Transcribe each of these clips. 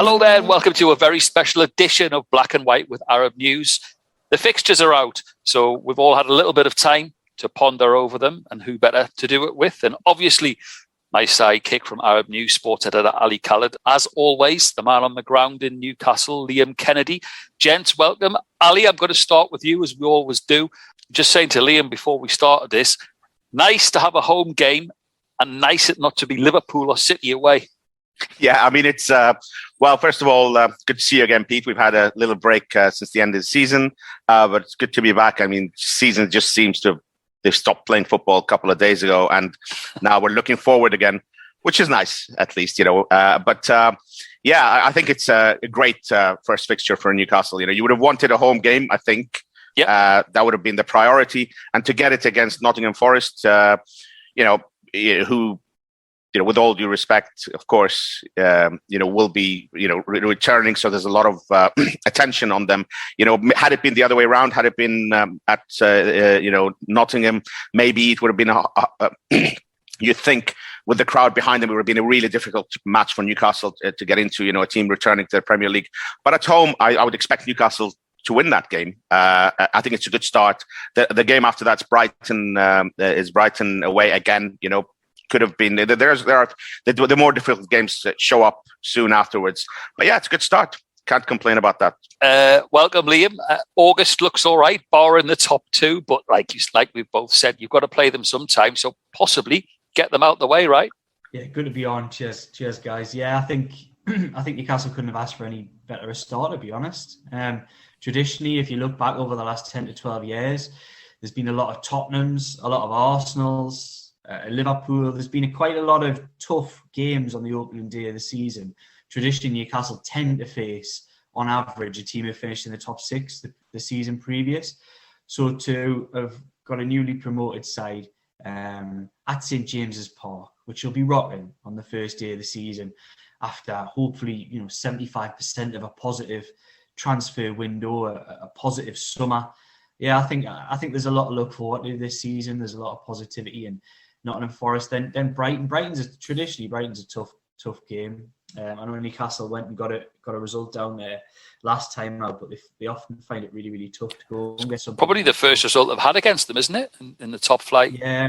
Hello there and welcome to a very special edition of Black and White with Arab News. The fixtures are out, so we've all had a little bit of time to ponder over them, and who better to do it with than obviously my sidekick from Arab News, sports editor Ali Khaled. As always, the man on the ground in Newcastle, Liam Kennedy. Gents, welcome. Ali, I'm going to start with you as we always do. Just saying to Liam before we started this, nice to have a home game and nice it not to be Liverpool or City away. Yeah, I mean, it's, well, first of all, good to see you again, Pete. We've had a little break since the end of the season, but it's good to be back. I mean, season just seems to have, they've stopped playing football a couple of days ago, and now we're looking forward again, which is nice, at least, you know. Yeah, I think it's a great first fixture for Newcastle. You know, you would have wanted a home game, I think. Yeah, that would have been the priority. And to get it against Nottingham Forest, you know, who... You know, with all due respect, of course, you know, will be, you know, returning. So there's a lot of attention on them. You know, had it been the other way around, had it been at, you know, Nottingham, maybe it would have been, you think, with the crowd behind them, it would have been a really difficult match for Newcastle to get into, you know, a team returning to the Premier League. But at home, I would expect Newcastle to win that game. I think it's a good start. The game after that's Brighton, is Brighton away again, you know. Could have been there are the more difficult games that show up soon afterwards, but yeah, it's a good start. Can't complain about that. Welcome, Liam. August looks all right, barring the top two, but like we've both said, you've got to play them sometime, so possibly get them out the way, right? Yeah, good to be on. Cheers, guys. Yeah, I think Newcastle couldn't have asked for any better a start, to be honest. Traditionally, if you look back over the last 10 to 12 years, there's been a lot of Tottenhams, a lot of Arsenals. Liverpool, there's been quite a lot of tough games on the opening day of the season. Traditionally, Newcastle tend to face, on average, a team who finished in the top six the season previous. So to have got a newly promoted side at St James's Park, which will be rocking on the first day of the season, after hopefully 75% of a positive transfer window, a positive summer. Yeah, I think there's a lot to look forward to this season. There's a lot of positivity, and Nottingham Forest, then Brighton. Brighton's a tough game. I know Newcastle went and got a result down there last time out, but they often find it really, really tough to go and get something. Probably the first result they've had against them, isn't it? In the top flight. Yeah,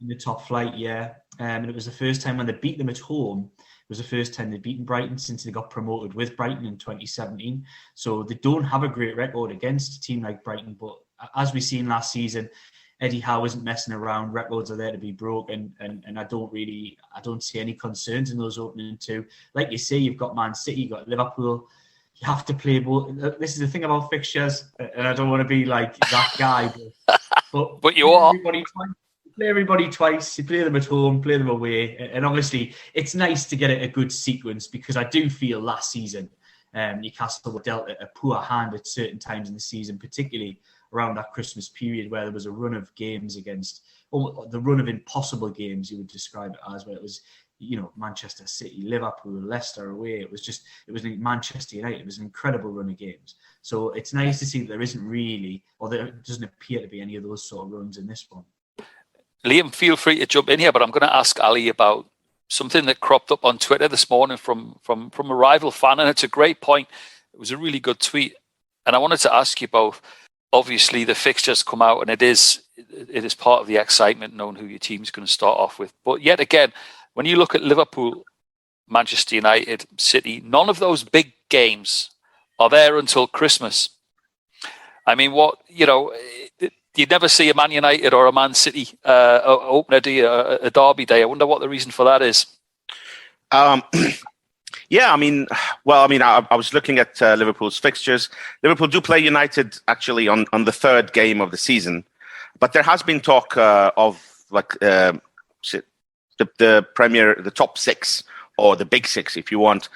in the top flight, yeah. And it was the first time when they beat them at home. It was the first time they'd beaten Brighton since they got promoted with Brighton in 2017. So they don't have a great record against a team like Brighton, but as we've seen last season, Eddie Howe isn't messing around. Records are there to be broken, and I don't see any concerns in those opening two. Like you say, you've got Man City, you've got Liverpool. You have to play both. This is the thing about fixtures, and I don't want to be like that guy, but you are. Play everybody twice. You play them at home, play them away, and obviously it's nice to get a good sequence, because I do feel last season Newcastle were dealt a poor hand at certain times in the season, particularly around that Christmas period, where there was a run of games against, or the run of impossible games, you would describe it as, where it was, Manchester City, Liverpool, Leicester away. It was Manchester United. It was an incredible run of games. So it's nice to see that there isn't really, or there doesn't appear to be any of those sort of runs in this one. Liam, feel free to jump in here, but I'm going to ask Ali about something that cropped up on Twitter this morning from a rival fan, and it's a great point. It was a really good tweet, and I wanted to ask you both. Obviously, the fixtures come out, and it is part of the excitement knowing who your team's going to start off with. But yet again, when you look at Liverpool, Manchester United, City, none of those big games are there until Christmas. I mean, you'd never see a Man United or a Man City opener day, a derby day. I wonder what the reason for that is. Yeah, I mean, I was looking at Liverpool's fixtures. Liverpool do play United actually on the third game of the season, but there has been talk of the top six, or the big six, if you want,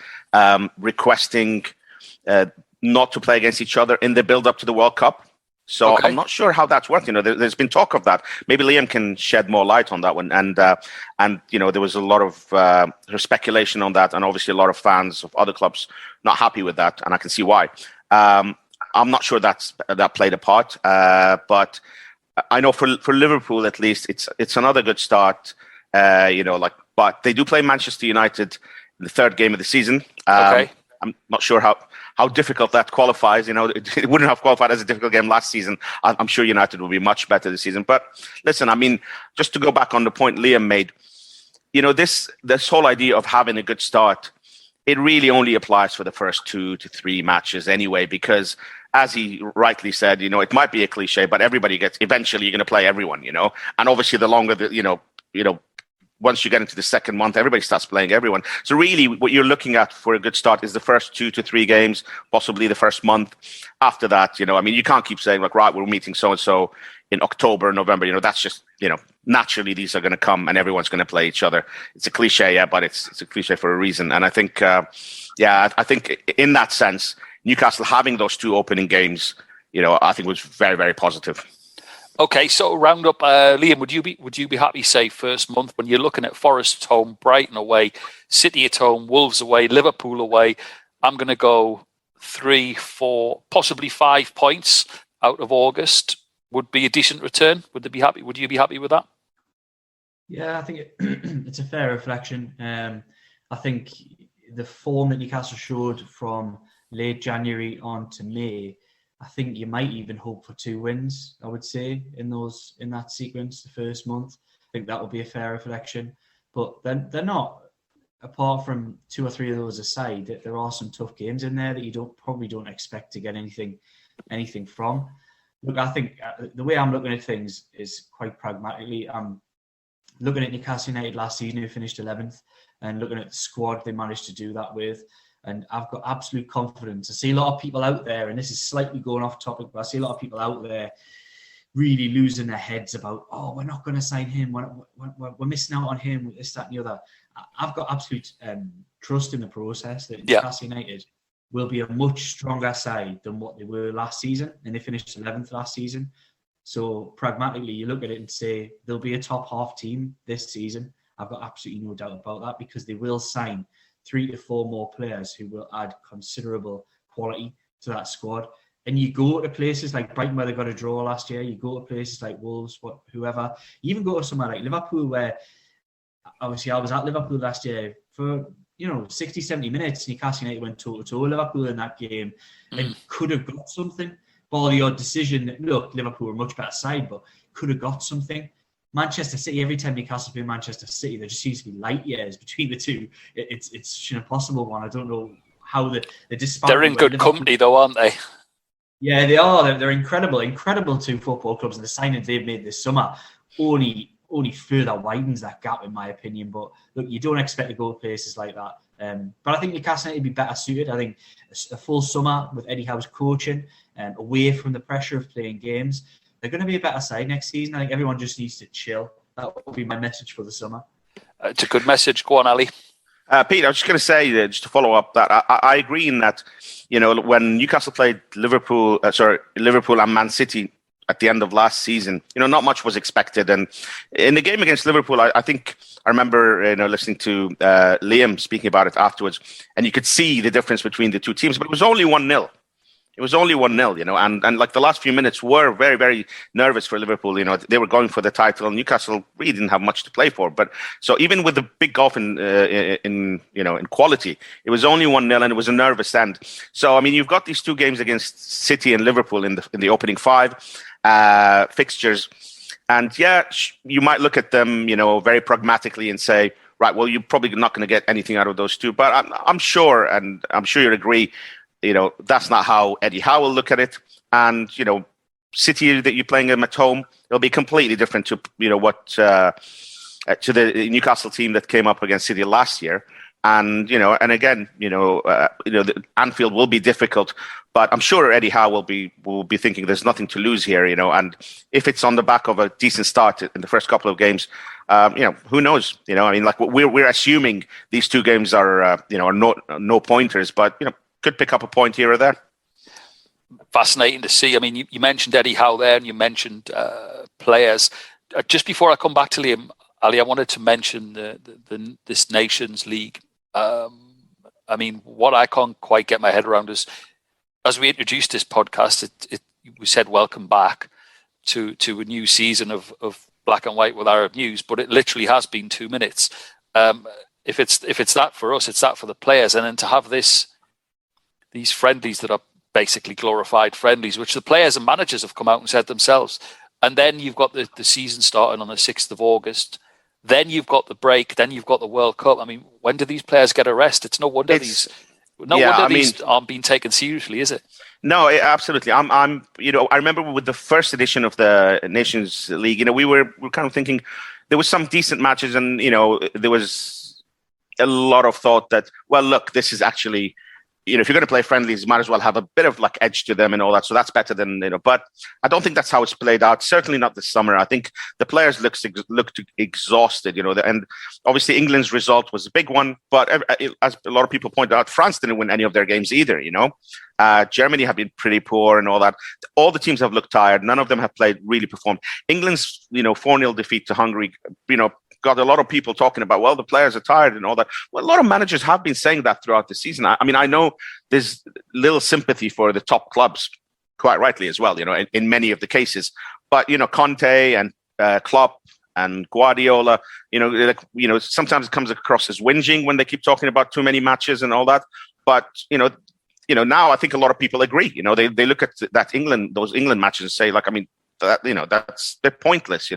requesting not to play against each other in the build-up to the World Cup. So okay. I'm not sure how that's worked. There's been talk of that. Maybe Liam can shed more light on that one. And there was a lot of speculation on that, and obviously a lot of fans of other clubs not happy with that, and I can see why. I'm not sure that played a part, but I know for Liverpool at least, it's another good start. But they do play Manchester United in the third game of the season. Okay. I'm not sure how difficult that qualifies. It wouldn't have qualified as a difficult game last season. I'm sure United will be much better this season. But listen, I mean, just to go back on the point Liam made, this whole idea of having a good start, it really only applies for the first 2 to 3 matches anyway, because as he rightly said, it might be a cliche, but eventually you're going to play everyone, and obviously the longer once you get into the second month, everybody starts playing everyone. So really what you're looking at for a good start is the first 2 to 3 games, possibly the first month. After that, you can't keep saying like, right, we're meeting so-and-so in October, November, that's just, naturally these are going to come and everyone's going to play each other. It's a cliche, yeah, but it's a cliche for a reason. And I think, I think in that sense, Newcastle having those 2 opening games, I think was very, very positive. Okay, so round up, Liam, would you be happy, say, first month when you're looking at Forest at home, Brighton away, City at home, Wolves away, Liverpool away? I'm going to go 3, 4, possibly 5 points out of August would be a decent return. Would you be happy with that? Yeah, I think it's a fair reflection. I think the form that Newcastle showed from late January on to May, I think you might even hope for 2 wins, I would say, in that sequence, the first month. I think that would be a fair reflection. But they're not, apart from 2 or 3 of those aside, that there are some tough games in there that you probably don't expect to get anything from. Look, I think the way I'm looking at things is quite pragmatically. I'm looking at Newcastle United last season, who finished 11th, and looking at the squad they managed to do that with. And I've got absolute confidence. I see a lot of people out there, and this is slightly going off topic, but I see a lot of people out there really losing their heads about, we're not going to sign him. We're missing out on him, this, that, and the other. I've got absolute trust in the process that Newcastle United will be a much stronger side than what they were last season, and they finished 11th last season. So pragmatically, you look at it and say they'll be a top half team this season. I've got absolutely no doubt about that, because they will sign 3 to 4 more players who will add considerable quality to that squad. And you go to places like Brighton, where they got a draw last year. You go to places like Wolves, whoever. You even go to somewhere like Liverpool, where obviously I was at Liverpool last year for 60, 70 minutes. Newcastle United went toe-to-toe Liverpool in that game and could have got something. Bar the odd decision. Look, Liverpool were a much better side, but could have got something. Manchester City, every time Newcastle play Manchester City, there just seems to be light years between the two. It's an impossible one. I don't know how the disparity. They're in good company, though, aren't they? Yeah, they are. They're incredible 2 football clubs, and the signings they've made this summer only further widens that gap, in my opinion. But look, you don't expect to go to places like that. But I think Newcastle United would be better suited. I think a full summer with Eddie Howe's coaching, away from the pressure of playing games, they're going to be a better side next season. I think everyone just needs to chill. That would be my message for the summer. It's a good message. Go on, Ali. Pete, I was just going to say, just to follow up that, I agree in that, when Newcastle played Liverpool and Man City at the end of last season, not much was expected. And in the game against Liverpool, I think I remember, listening to Liam speaking about it afterwards, and you could see the difference between the 2 teams, but it was only 1-0. It was only 1-0, and like the last few minutes were very, very nervous for Liverpool. They were going for the title, and Newcastle really didn't have much to play for. But so even with the big gulf in quality, it was only 1-0, and it was a nervous end. So I mean, you've got these 2 games against City and Liverpool in the opening 5 fixtures, and you might look at them, very pragmatically and say, right, well, you're probably not going to get anything out of those 2. But I'm sure, and I'm sure you'll agree, that's not how Eddie Howe will look at it. And, City, that you're playing them at home, it'll be completely different to, to the Newcastle team that came up against City last year. And, and again, the Anfield will be difficult, but I'm sure Eddie Howe will be thinking there's nothing to lose here, and if it's on the back of a decent start in the first couple of games, who knows, I mean, like we're assuming these 2 games are no pointers, but, could pick up a point here or there. Fascinating to see. I mean, you mentioned Eddie Howe there, and you mentioned players. Just before I come back to Liam, Ali, I wanted to mention this Nations League. I mean, what I can't quite get my head around is, as we introduced this podcast, we said welcome back to a new season of Black and White with Arab News, but it literally has been 2 minutes. If it's that for us, it's that for the players, and then to have this these friendlies that are basically glorified friendlies, which the players and managers have come out and said themselves. And then you've got the season starting on the 6th of August. Then you've got the break. Then you've got the World Cup. I mean, when do these players get a rest? It's no wonder these aren't being taken seriously, is it? No, absolutely. I'm. I remember with the first edition of the Nations League, we were kind of thinking there was some decent matches, and there was a lot of thought that, well, look, this is actually, if you're going to play friendlies, you might as well have a bit of edge to them and all that. So that's better than, but I don't think that's how it's played out. Certainly not this summer. I think the players looked exhausted, and obviously England's result was a big one. But as a lot of people pointed out, France didn't win any of their games either, Germany have been pretty poor and all that. All the teams have looked tired. None of them have really performed. England's, 4-0 defeat to Hungary, got a lot of people talking about, well, the players are tired and all that. Well, a lot of managers have been saying that throughout the season. I mean, I know there's little sympathy for the top clubs, quite rightly as well, in many of the cases. But, Conte and Klopp and Guardiola, sometimes it comes across as whinging when they keep talking about too many matches and all that. But, now I think a lot of people agree. They look at those England matches and say, they're pointless,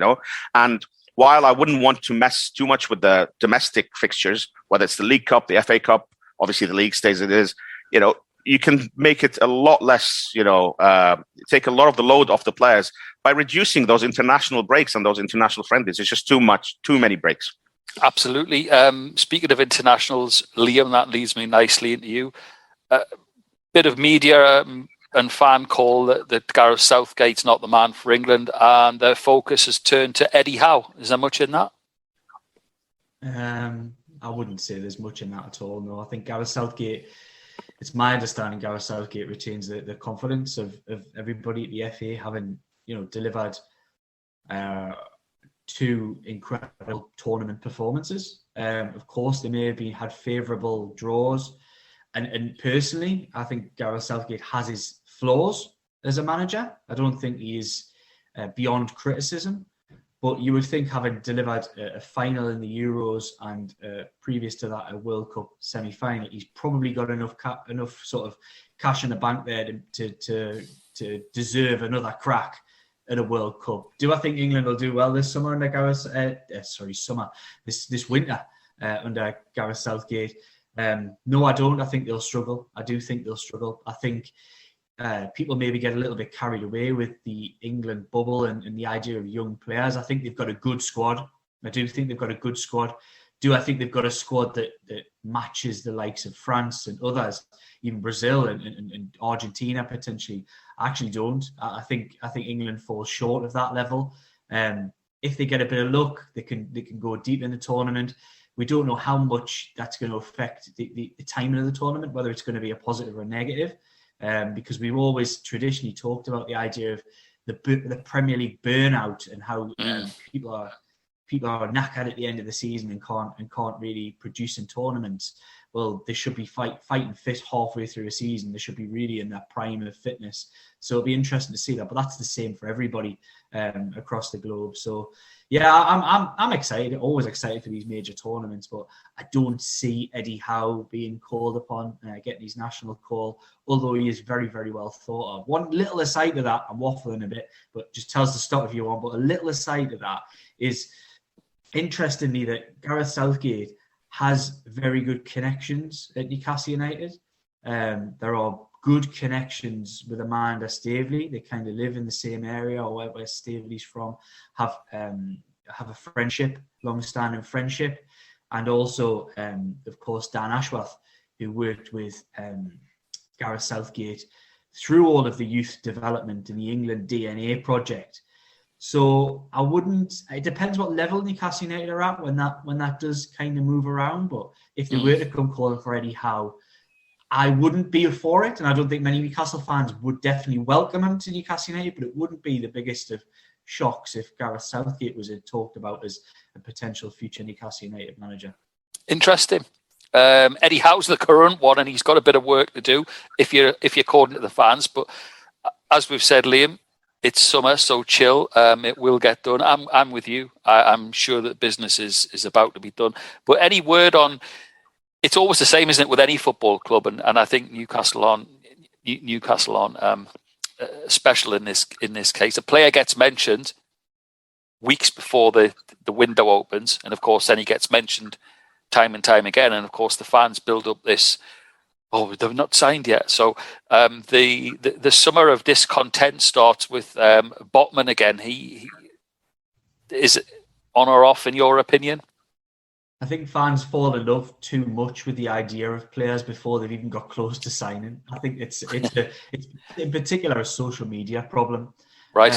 And while I wouldn't want to mess too much with the domestic fixtures, whether it's the League Cup, the FA Cup, obviously the league stays as it is, you can make it a lot less, take a lot of the load off the players by reducing those international breaks and those international friendlies. It's just too many breaks. Absolutely. Speaking of internationals, Liam, that leads me nicely into you. Bit of media and fan call that Gareth Southgate's not the man for England, and their focus has turned to Eddie Howe. Is there much in that? I wouldn't say there's much in that at all. No, I think Gareth Southgate, it's my understanding Gareth Southgate retains the confidence of everybody at the FA, having delivered 2 incredible tournament performances. Of course, they may have had favourable draws. And personally, I think Gareth Southgate has his flaws as a manager. I don't think he is beyond criticism. But you would think, having delivered a final in the Euros and previous to that a World Cup semi-final, he's probably got enough sort of cash in the bank there to deserve another crack at a World Cup. Do I think England will do well this summer under this winter under Gareth Southgate? No, I don't. I think they'll struggle. I do think they'll struggle. I think people maybe get a little bit carried away with the England bubble and the idea of young players. I think they've got a good squad. I do think they've got a good squad. Do I think they've got a squad that matches the likes of France and others, even Brazil and Argentina potentially? I actually don't. I think England falls short of that level. If they get a bit of luck, they can go deep in the tournament. We don't know how much that's going to affect the timing of the tournament, whether it's going to be a positive or a negative, because we've always traditionally talked about the idea of the Premier League burnout and how people are knackered at the end of the season and can't really produce in tournaments. Well, they should be fighting fit halfway through a season. They should be really in that prime of fitness. So it'll be interesting to see that. But that's the same for everybody across the globe. So yeah, I'm excited. Always excited for these major tournaments. But I don't see Eddie Howe being called upon, getting his national call. Although he is very, very well thought of. One little aside to that, I'm waffling a bit, but just tell us to stop if you want. But a little aside to that is, interestingly, that Gareth Southgate has very good connections at Newcastle United. There are good connections with Amanda Staveley. They kind of live in the same area, or where Staveley's from, have a friendship, long-standing friendship. And also, of course, Dan Ashworth, who worked with Gareth Southgate through all of the youth development in the England DNA project. So it depends what level Newcastle United are at when that does kind of move around. But if they were to come calling for Eddie Howe, I wouldn't be for it. And I don't think many Newcastle fans would definitely welcome him to Newcastle United, but it wouldn't be the biggest of shocks if Gareth Southgate was talked about as a potential future Newcastle United manager. Interesting. Eddie Howe's the current one, and he's got a bit of work to do if you're according to the fans. But as we've said, Liam, it's summer, so chill. It will get done. I'm with you. I'm sure that business is about to be done. But any word on it's always the same, isn't it, with any football club? And I think Newcastle aren't special in this case. A player gets mentioned weeks before the window opens, and of course then he gets mentioned time and time again, and of course the fans build up this, oh, they've not signed yet. So the summer of discontent starts with Botman again. He is it on or off in your opinion? I think fans fall in love too much with the idea of players before they've even got close to signing. I think it's in particular a social media problem. Right.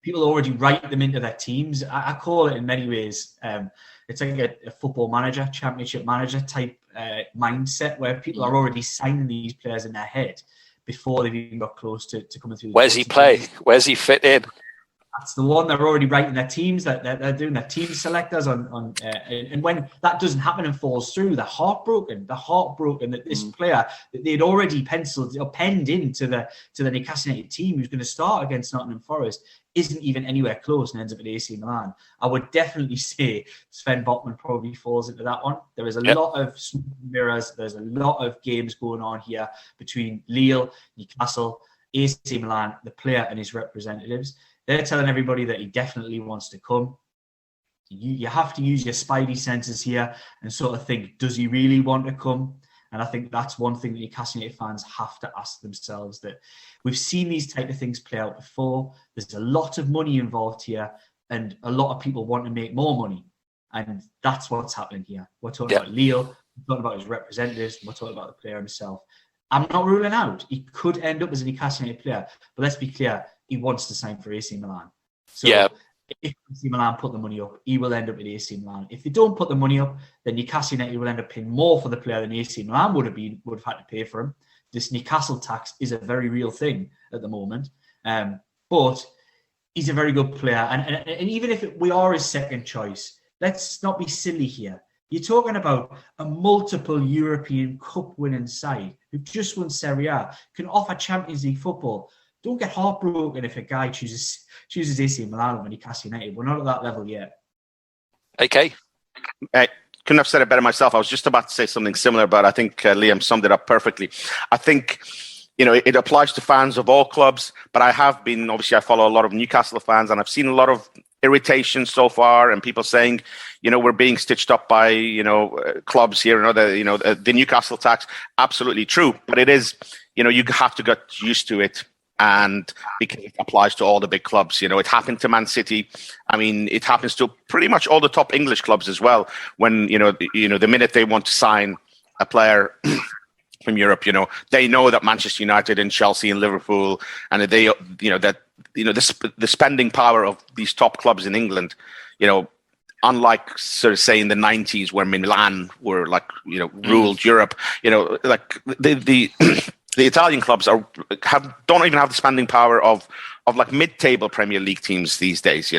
People already write them into their teams. I call it in many ways, it's like a football manager, championship manager type mindset where people are already signing these players in their head before they've even got close to coming through. Where's he play? Where's he fit in? That's the one. They're already writing their teams. They're doing their team selectors on and when that doesn't happen and falls through, they're heartbroken. They're heartbroken that this player that they'd already penciled or penned into the Newcastle United team who's going to start against Nottingham Forest isn't even anywhere close and ends up at AC Milan. I would definitely say Sven Botman probably falls into that one. There is a lot of mirrors. There's a lot of games going on here between Lille, Newcastle, AC Milan, the player and his representatives. They're telling everybody that he definitely wants to come. You have to use your spidey senses here and sort of think, does he really want to come? And I think that's one thing that Newcastle United fans have to ask themselves, that we've seen these type of things play out before. There's a lot of money involved here and a lot of people want to make more money. And that's what's happening here. We're talking about Leo, we're talking about his representatives, we're talking about the player himself. I'm not ruling out he could end up as a Newcastle United player, but let's be clear, he wants to sign for AC Milan. So if AC Milan put the money up, he will end up at AC Milan. If they don't put the money up, then Newcastle United will end up paying more for the player than AC Milan would have had to pay for him. This Newcastle tax is a very real thing at the moment. But he's a very good player. And even if we are his second choice, let's not be silly here. You're talking about a multiple European Cup winning side who just won Serie A, can offer Champions League football. Don't get heartbroken if a guy chooses AC Milan over Newcastle United. We're not at that level yet. Okay. I couldn't have said it better myself. I was just about to say something similar, but I think Liam summed it up perfectly. I think, it applies to fans of all clubs, but I follow a lot of Newcastle fans, and I've seen a lot of irritation so far, and people saying, we're being stitched up by, clubs here and other, the Newcastle tax. Absolutely true. But it is, you have to get used to it. And because it applies to all the big clubs, it happened to Man City. I mean, it happens to pretty much all the top English clubs as well. When the minute they want to sign a player from Europe, they know that Manchester United and Chelsea and Liverpool, and the spending power of these top clubs in England, unlike sort of say in the 90s where Milan were ruled Europe, the Italian clubs don't even have the spending power of like mid-table Premier League teams these days,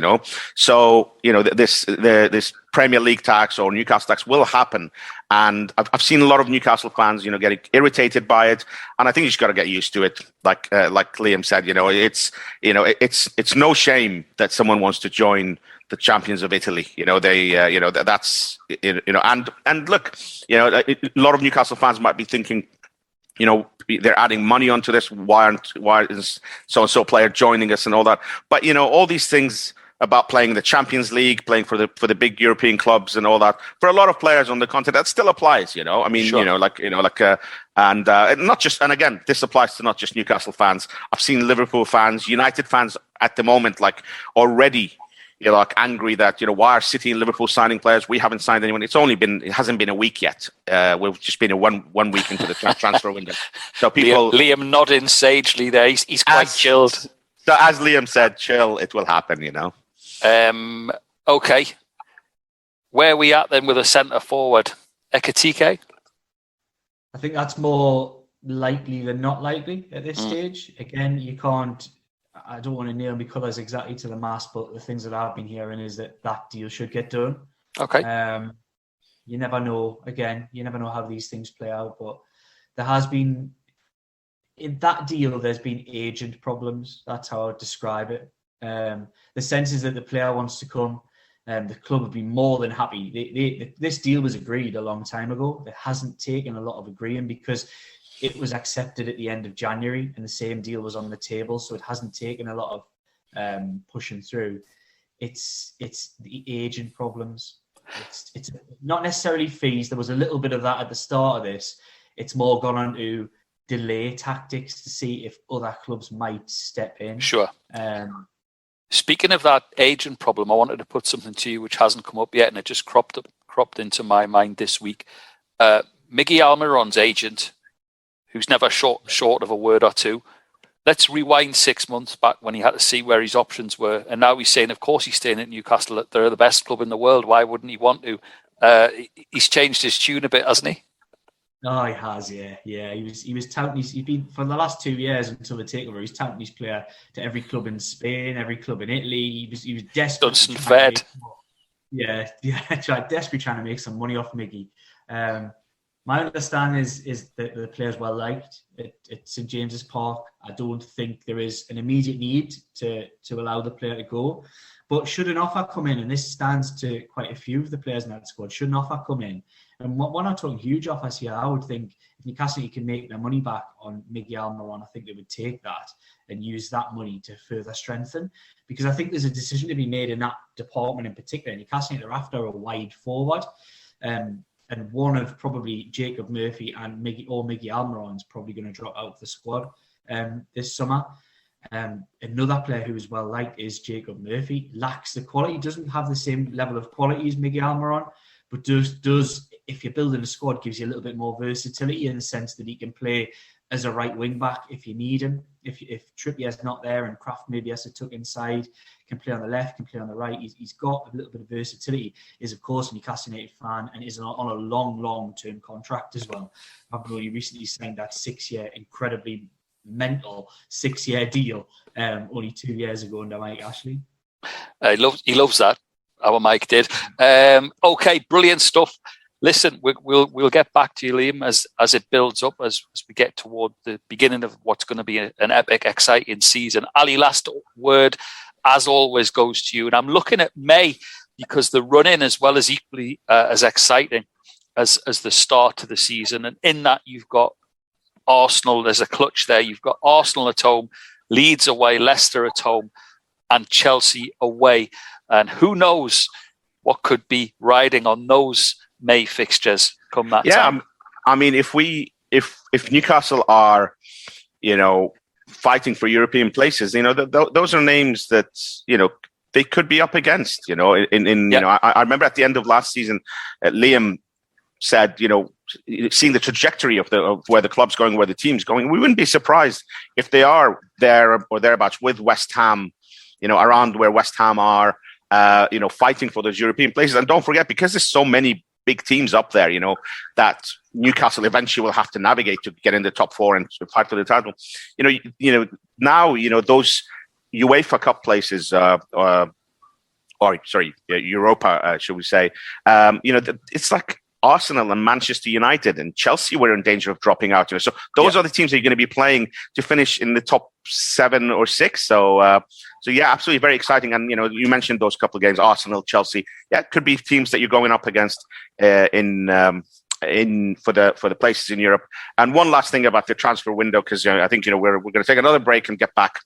So, this Premier League tax or Newcastle tax will happen. And I've seen a lot of Newcastle fans, getting irritated by it. And I think you just got to get used to it. Like Liam said, it's no shame that someone wants to join the champions of Italy. That's, and look, a lot of Newcastle fans might be thinking, they're adding money onto this. Why is so-and-so player joining us and all that? But, all these things about playing the Champions League, playing for the big European clubs and all that, for a lot of players on the continent, that still applies, I mean, sure. And not just, and again, this applies to not just Newcastle fans. I've seen Liverpool fans, United fans at the moment, already, angry that, why are City and Liverpool signing players? We haven't signed anyone. It hasn't been a week yet. We've just been one week into the transfer window. So people... Liam nodding sagely there. He's quite chilled. So as Liam said, chill, it will happen, Okay. Where are we at then with a centre forward? Ekitike? I think that's more likely than not likely at this stage. Again, I don't want to nail my colours exactly to the mast, but the things that I've been hearing is that deal should get done. Okay. You never know. Again, you never know how these things play out, but there has been, in that deal, there's been agent problems. That's how I would describe it. The sense is that the player wants to come. The club have been more than happy. This deal was agreed a long time ago. It hasn't taken a lot of agreeing because it was accepted at the end of January and the same deal was on the table. So it hasn't taken a lot of pushing through. It's the agent problems. It's not necessarily fees. There was a little bit of that at the start of this. It's more gone on to delay tactics to see if other clubs might step in. Sure. Speaking of that agent problem, I wanted to put something to you which hasn't come up yet, and it just cropped into my mind this week. Miggy Almiron's agent, who's never short of a word or two. Let's rewind 6 months back when he had to see where his options were, and now he's saying, of course, he's staying at Newcastle. They're the best club in the world. Why wouldn't he want to? He's changed his tune a bit, hasn't he? Oh, he has, yeah. He was touting. He's been for the last 2 years until the takeover. He's touting his player to every club in Spain, every club in Italy. He was desperate. Dunstan Fed. Desperately trying to make some money off Miggy. My understanding is that the player's well liked at St James's Park. I don't think there is an immediate need to allow the player to go. But should an offer come in, and this stands to quite a few of the players in that squad, should an offer come in, and we're not talking huge offers here, I would think if Newcastle can make their money back on Miggy Almiron, I think they would take that and use that money to further strengthen. Because I think there's a decision to be made in that department in particular. Newcastle are after a wide forward. And one of probably Jacob Murphy and Miggy Almiron is probably going to drop out of the squad this summer. Another player who is well liked is Jacob Murphy. Lacks the quality, doesn't have the same level of quality as Miggy Almiron, but does if you're building a squad, gives you a little bit more versatility in the sense that he can play as a right wing back if you need him. If Trippier's not there and Kraft maybe has to tuck inside, can play on the left, can play on the right. He's got a little bit of versatility. He's of course a Newcastle United fan and is on a long-term contract as well. I've only recently signed that 6-year incredibly mental 6-year deal only 2 years ago under Mike Ashley. He loves that. Our Mike did. Okay, brilliant stuff. Listen, we'll get back to you, Liam, as it builds up, as we get toward the beginning of what's going to be an epic, exciting season. Ali, last word, as always, goes to you. And I'm looking at May because the run-in, as well as equally as exciting as the start to the season. And in that, you've got Arsenal. There's a clutch there. You've got Arsenal at home, Leeds away, Leicester at home, and Chelsea away. And who knows what could be riding on those May fixtures come that time. I mean, if Newcastle are, fighting for European places, those are names that, they could be up against, I remember at the end of last season, Liam said, seeing the trajectory of where the club's going, where the team's going, we wouldn't be surprised if they are there or thereabouts with West Ham, around where West Ham are, fighting for those European places. And don't forget, because there's so many big teams up there, that Newcastle eventually will have to navigate to get in the top four and to fight for the title. Now, those UEFA Cup places, Europa, should we say, it's like Arsenal and Manchester United and Chelsea were in danger of dropping out. So those are the teams that you're going to be playing to finish in the top 7 or 6. So yeah, absolutely very exciting. And you mentioned those couple of games, Arsenal, Chelsea. Yeah, it could be teams that you're going up against for the places in Europe. And one last thing about the transfer window, because I think we're going to take another break and get back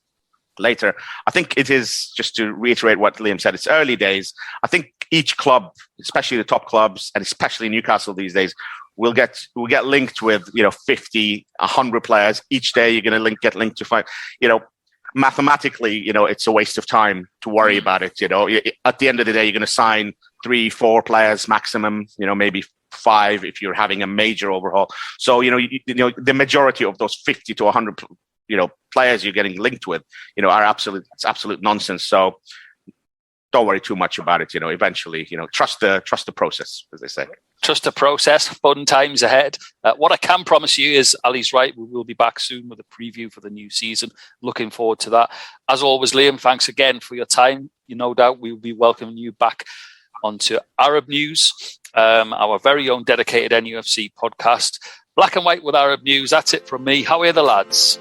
later. I think it is, just to reiterate what Liam said, it's early days. I think each club, especially the top clubs, and especially Newcastle these days, will get linked with 50, 100 players each day. You're going to get linked to 5. Mathematically, it's a waste of time to worry about it. At the end of the day, you're going to sign 3, 4 players maximum. Maybe 5 if you're having a major overhaul. So the majority of those 50 to 100 players you're getting linked with, are absolute nonsense. So don't worry too much about it. Eventually, trust the process, as they say. Trust the process. Fun times ahead. What I can promise you is, Ali's right. We will be back soon with a preview for the new season. Looking forward to that. As always, Liam, thanks again for your time. No doubt we will be welcoming you back onto Arab News, our very own dedicated NUFC podcast. Black and White with Arab News. That's it from me. How are the lads?